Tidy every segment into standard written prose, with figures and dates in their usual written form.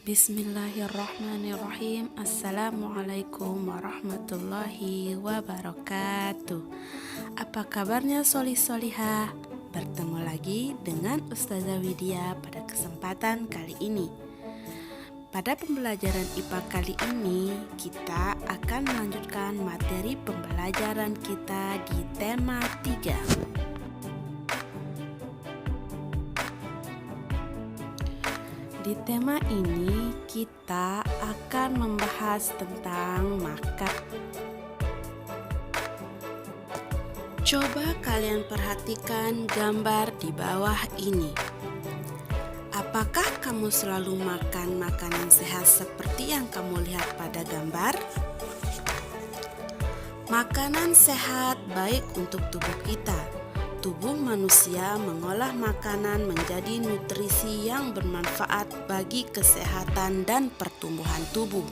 Bismillahirrahmanirrahim. Assalamualaikum warahmatullahi wabarakatuh. Apa kabarnya solih-solihah? Bertemu lagi dengan Ustazah Widya pada kesempatan kali ini. Pada pembelajaran IPA kali ini, kita akan melanjutkan materi pembelajaran kita di tema 3. Di tema ini kita akan membahas tentang makan. Coba kalian perhatikan gambar di bawah ini. Apakah kamu selalu makan makanan sehat seperti yang kamu lihat pada gambar? Makanan sehat baik untuk tubuh kita. Tubuh manusia mengolah makanan menjadi nutrisi yang bermanfaat bagi kesehatan dan pertumbuhan tubuh.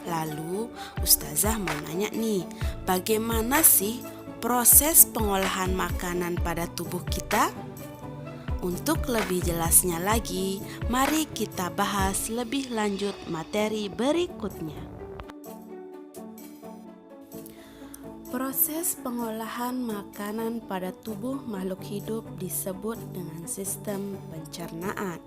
Lalu, Ustazah mau nanya nih, bagaimana sih proses pengolahan makanan pada tubuh kita? Untuk lebih jelasnya lagi, mari kita bahas lebih lanjut materi berikutnya. Proses pengolahan makanan pada tubuh makhluk hidup disebut dengan sistem pencernaan.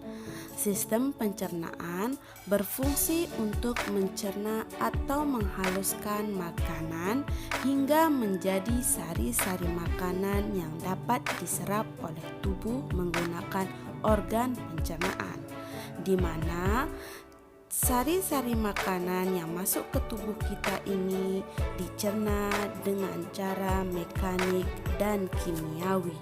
Sistem pencernaan berfungsi untuk mencerna atau menghaluskan makanan hingga menjadi sari-sari makanan yang dapat diserap oleh tubuh menggunakan organ pencernaan, di mana sari-sari makanan yang masuk ke tubuh kita ini dicerna dengan cara mekanik dan kimiawi.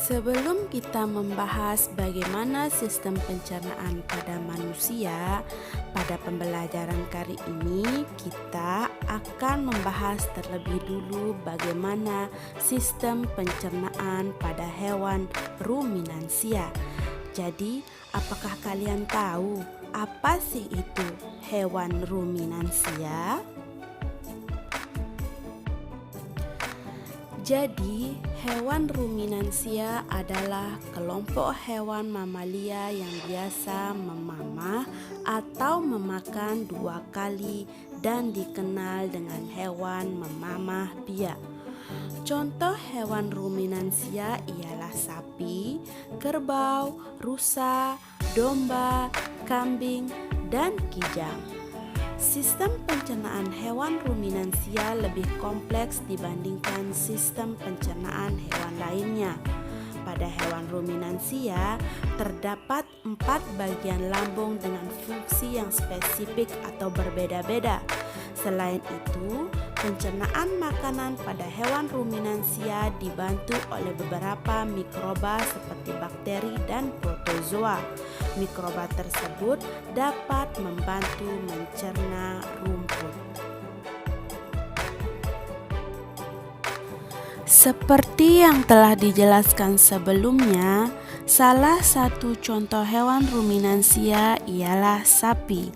Sebelum kita membahas bagaimana sistem pencernaan pada manusia, pada pembelajaran kali ini kita akan membahas terlebih dulu bagaimana sistem pencernaan pada hewan ruminansia. Jadi, apakah kalian tahu apa sih itu hewan ruminansia? Jadi, hewan ruminansia adalah kelompok hewan mamalia yang biasa memamah atau memakan 2 kali dan dikenal dengan hewan memamah biak. Contoh hewan ruminansia ialah sapi, kerbau, rusa, domba, kambing, dan kijang. Sistem pencernaan hewan ruminansia lebih kompleks dibandingkan sistem pencernaan hewan lainnya. Pada hewan ruminansia terdapat 4 bagian lambung dengan fungsi yang spesifik atau berbeda-beda. Selain itu, pencernaan makanan pada hewan ruminansia dibantu oleh beberapa mikroba seperti bakteri dan protozoa. Mikroba tersebut dapat membantu mencerna rumput. Seperti yang telah dijelaskan sebelumnya, salah satu contoh hewan ruminansia ialah sapi,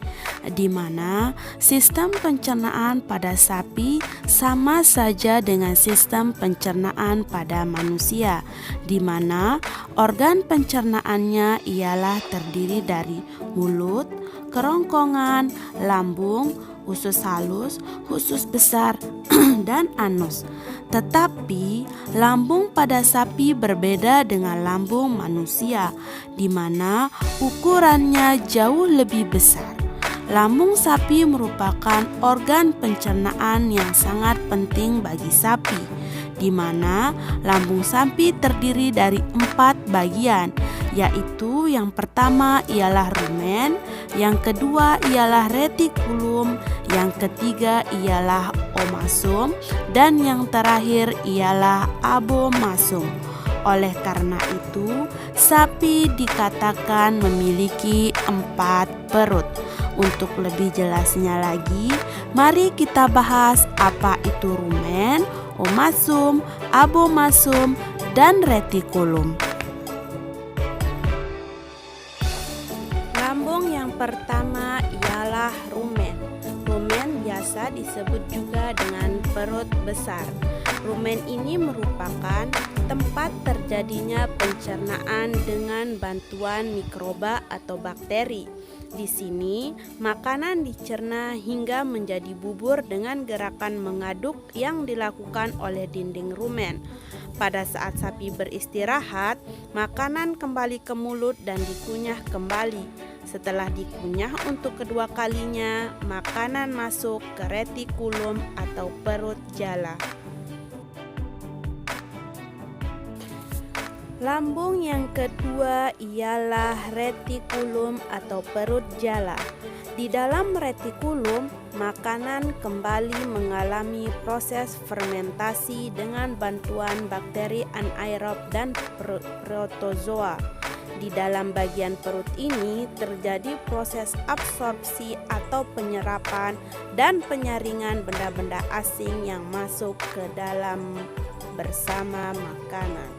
di mana sistem pencernaan pada sapi sama saja dengan sistem pencernaan pada manusia, di mana organ pencernaannya ialah terdiri dari mulut, kerongkongan, lambung, usus halus, usus besar, dan anus. Tetapi lambung pada sapi berbeda dengan lambung manusia, di mana ukurannya jauh lebih besar. Lambung sapi merupakan organ pencernaan yang sangat penting bagi sapi, di mana lambung sapi terdiri dari 4 bagian, yaitu yang pertama ialah rumen, yang kedua ialah retikulum, yang ketiga ialah omasum, dan yang terakhir ialah abomasum. Oleh karena itu, sapi dikatakan memiliki 4 perut. Untuk lebih jelasnya lagi, mari kita bahas apa itu rumen, omasum, abomasum, dan retikulum. Lambung yang pertama ialah rumen. Rumen biasa disebut juga dengan perut besar. Rumen ini merupakan tempat terjadinya pencernaan dengan bantuan mikroba atau bakteri. Di sini, makanan dicerna hingga menjadi bubur dengan gerakan mengaduk yang dilakukan oleh dinding rumen. Pada saat sapi beristirahat, makanan kembali ke mulut dan dikunyah kembali. Setelah dikunyah untuk kedua kalinya, makanan masuk ke retikulum atau perut jala. Lambung yang kedua ialah retikulum atau perut jala. Di dalam retikulum, makanan kembali mengalami proses fermentasi dengan bantuan bakteri anaerob dan protozoa. Di dalam bagian perut ini terjadi proses absorpsi atau penyerapan dan penyaringan benda-benda asing yang masuk ke dalam bersama makanan.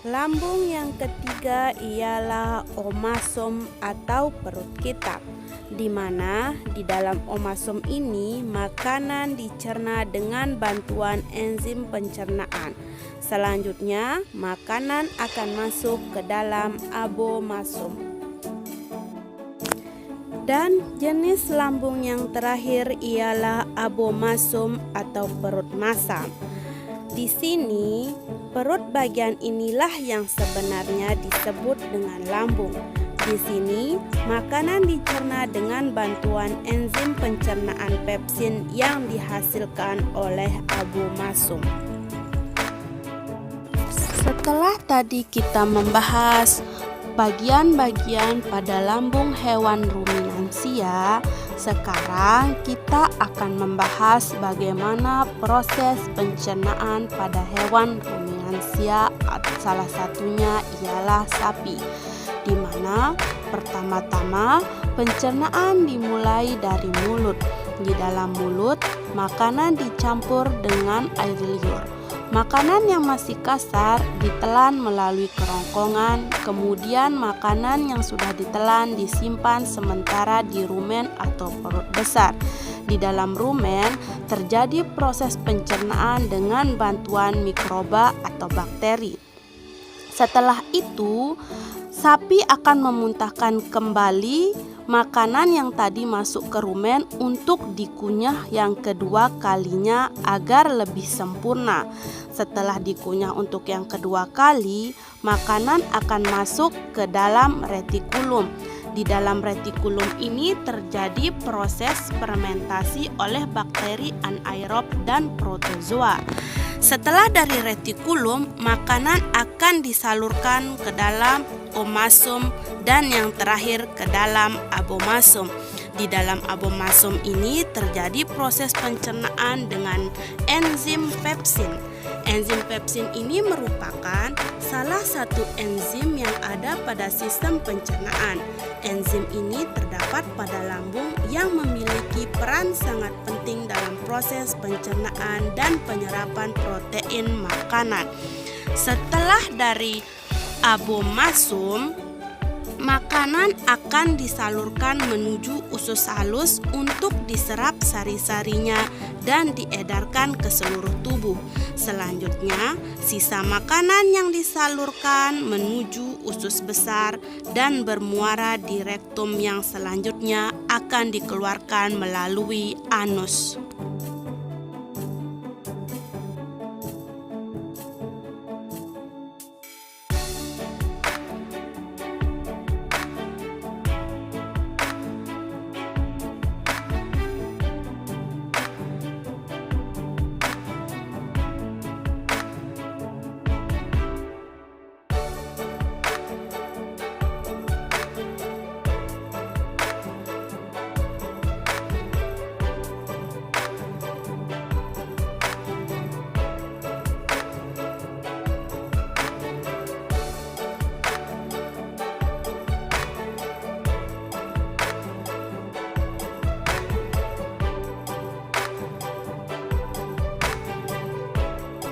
Lambung yang ketiga ialah omasom atau perut kitab, di mana di dalam omasom ini makanan dicerna dengan bantuan enzim pencernaan. Selanjutnya, makanan akan masuk ke dalam abomasum. Dan jenis lambung yang terakhir ialah abomasum atau perut masam. Di sini, perut bagian inilah yang sebenarnya disebut dengan lambung. Di sini, makanan dicerna dengan bantuan enzim pencernaan pepsin yang dihasilkan oleh abomasum. Setelah tadi kita membahas bagian-bagian pada lambung hewan ruminansia, sekarang kita akan membahas bagaimana proses pencernaan pada hewan ruminansia. Salah satunya ialah sapi, di mana pertama-tama pencernaan dimulai dari mulut. Di dalam mulut, makanan dicampur dengan air liur. Makanan yang masih kasar ditelan melalui kerongkongan, kemudian makanan yang sudah ditelan disimpan sementara di rumen atau perut besar. Di dalam rumen terjadi proses pencernaan dengan bantuan mikroba atau bakteri. Setelah itu, sapi akan memuntahkan kembali makanan yang tadi masuk ke rumen untuk dikunyah yang kedua kalinya agar lebih sempurna. Setelah dikunyah untuk yang kedua kali, makanan akan masuk ke dalam retikulum. Di dalam retikulum ini terjadi proses fermentasi oleh bakteri anaerob dan protozoa. Setelah dari retikulum, makanan akan disalurkan ke dalam omasum dan yang terakhir ke dalam abomasum. Di dalam abomasum ini terjadi proses pencernaan dengan enzim pepsin. Enzim pepsin ini merupakan salah satu enzim yang ada pada sistem pencernaan. Enzim ini terdapat pada lambung yang memiliki peran sangat penting dalam proses pencernaan dan penyerapan protein makanan. Setelah dari abomasum, makanan akan disalurkan menuju usus halus untuk diserap sari-sarinya dan diedarkan ke seluruh tubuh. Selanjutnya, sisa makanan yang disalurkan menuju usus besar dan bermuara di rektum yang selanjutnya akan dikeluarkan melalui anus.